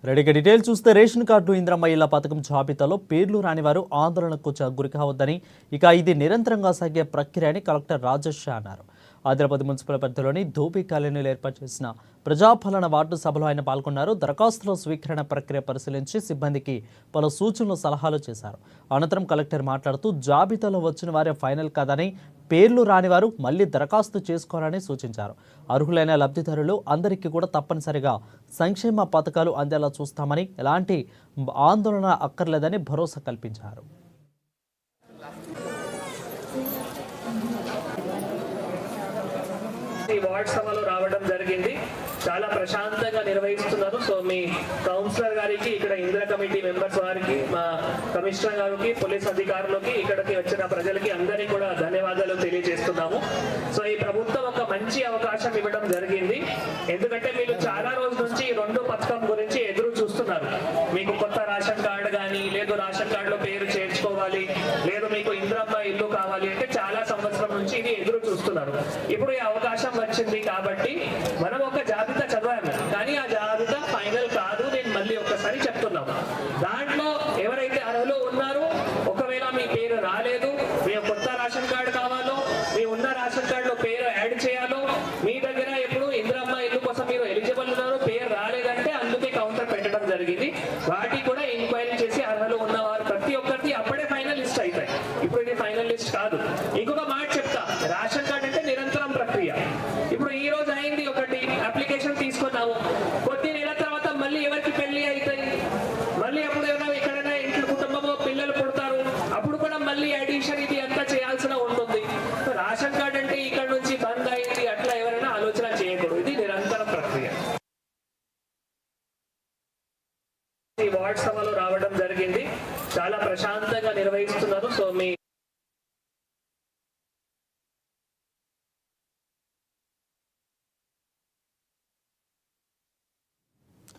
రెడీగా డీటెయిల్ చూస్తే ration card Indiramma ఇళ్ల పథకం జాబితాలో పేర్లు రాని వారు ఆందోళనకు గురి కావద్దని, ఇక ఇది నిరంతరంగా సాగే ప్రక్రియ అని కలెక్టర్ రాజేష్ అన్నారు. ఆదిలాబాద్ మున్సిపల్ పరిధిలోని ధూపి కాలనీలో ఏర్పాటు చేసిన ప్రజాపాలన వార్డు సభలో ఆయన పాల్గొన్నారు. దరఖాస్తుల స్వీకరణ ప్రక్రియ పరిశీలించి సిబ్బందికి పలు సూచనలు సలహాలు చేశారు. అనంతరం కలెక్టర్ మాట్లాడుతూ జాబితాలో వచ్చిన వారే ఫైనల్ కాదని, పేర్లు రాని వారు మళ్లీ దరఖాస్తు చేసుకోవాలని సూచించారు. అర్హులైన లబ్ధిదారులు అందరికీ కూడా తప్పనిసరిగా సంక్షేమ పథకాలు అందేలా చూస్తామని, ఎలాంటి ఆందోళన అక్కర్లేదని భరోసా కల్పించారు. ఈ వార్డ్ సభలో రావడం జరిగింది. చాలా ప్రశాంతంగా నిర్వహిస్తున్నారు. సో మీ కౌన్సిలర్ గారికి, ఇక్కడ ఇందిరా కమిటీ మెంబర్స్ వారికి, మా కమిషనర్ గారికి, పోలీస్ అధికారులకి, ఇక్కడికి వచ్చిన ప్రజలకి అందరికీ కూడా ధన్యవాదాలు తెలియజేస్తున్నాము. సో ఈ ప్రభుత్వం ఒక మంచి అవకాశం ఇవ్వడం జరిగింది. ఎందుకంటే మీరు చాలా రోజుల నుంచి ఈ రెండు పథకం గురించి ఎదురు చూస్తున్నారు. మీకు కొత్త రేషన్ కార్డు కానీ, లేదు రేషన్ కార్డులో పేరు చేర్చుకోవాలి, లేదు మీకు ఇంద్రమ్మ ఇల్లు కావాలి అంటే చాలా సంవత్సరం నుంచి ఇది ఎదురు చూస్తున్నారు. ఇప్పుడు ఈ అవకాశం వచ్చింది కాబట్టి మనం ఒక జాబితా చదివాము, కానీ ఆ జాబితా ఫైనల్ కాదు. నేను మళ్ళీ ఒక్కసారి చెప్తున్నాను. దాంట్లో ఎవరైతే అర్హులు ఉన్నారో, ఒకవేళ మీ పేరు రాలేదు, మీ కొత్త రేషన్ కార్డు కావాలో, మీ ఉన్న రేషన్ కార్డులో పేరు యాడ్ చేయాలో, మీ దగ్గర ఎప్పుడు ఇంద్రమ్మ ఇల్లు కోసం మీరు ఎలిజిబుల్ ఉన్నారు, పేరు రాలేదంటే అందుకే కౌంటర్ పెట్టడం జరిగింది. వాటి కూడా ఎంక్వైరీ చేసి అర్హులు ఉన్నవారు ప్రతి ఒక్కరికి అప్పుడే ఫైనల్ లిస్ట్ అవుతాయి. ఇప్పుడు ఇది ఫైనల్ లిస్ట్ కాదు. ఇంకొక మాట చెప్తా, రేషన్ కార్డు అంటే నిరంతరం ప్రక్రియ. ఇప్పుడు ఈ రోజు అయింది, ఒకటి అప్లికేషన్ తీసుకున్నాము, కొద్ది నెలల తర్వాత మళ్ళీ ఎవరికి పెళ్లి అవుతాయి, మళ్ళీ అప్పుడు ఏమైనా ఎక్కడైనా ఇంట్లో కుటుంబంలో పిల్లలు పుడతారు, అప్పుడు కూడా మళ్ళీ అడిషన్ ఇది అంతా చేయాల్సిన ఉంటుంది. రేషన్ కార్డు అంటే ఇక్కడ నుంచి బంద్ అయింది అట్లా ఎవరైనా ఆలోచన చేయకూడదు. ఇది నిరంతర ప్రక్రియ. ఈ వార్డ్ సభలో రావడం జరిగింది. చాలా ప్రశాంతంగా నిర్వహిస్తున్నారు. సో మీ